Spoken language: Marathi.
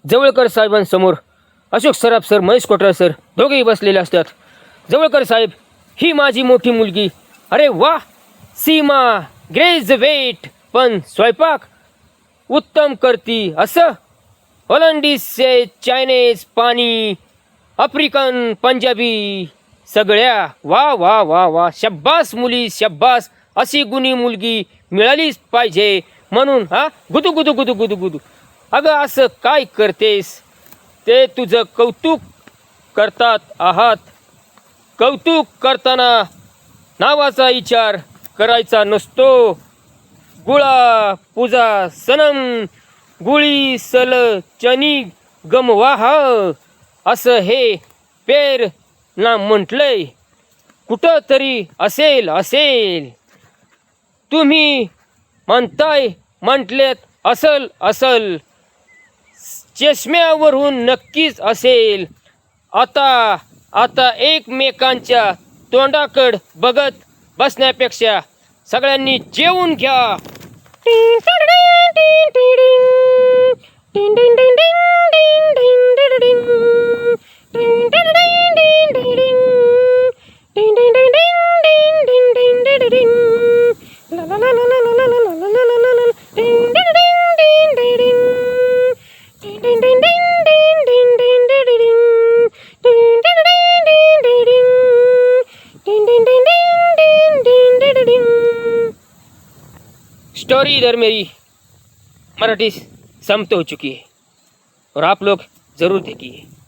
जवळकर साहेबांसमोर अशोक सराफ सर, महेश कोटरा सर दोघेही बसलेले असतात. जवळकर साहेब, ही माझी मोठी मुलगी. अरे वा, सीमा ग्रॅज्युएट, पण स्वयंपाक उत्तम करती. असं होलंडीज से चायनीज, पाणी आफ्रिकन, पंजाबी सगळ्या. वा वा वा वा, शब्बास मुली शब्बास. अशी गुणी मुलगी मिळालीच पाहिजे. म्हणून गुदू गुदू गुदू गुदू गुदू. अगं असं काय करतेस? ते तुझं कौतुक करतात आहात. कौतुक करताना नावाचा विचार करायचा नसतो. गुळा पूजा सनम, गुळी सल चनी गमवाह, असं हे पेर ना म्हटलंय. कुठं तरी असेल असेल. तुम्ही म्हणताय म्हटलेत असल असल. चष्म्यावरून नक्कीच असेल. आता एकमेकांच्या तोंडाकड बघत बसण्यापेक्षा सगळ्यांनी जेवून घ्या. स्टोरी इधर मेरी मराठी समाप्त हो चुकी है और आप लोग ज़रूर देखिए.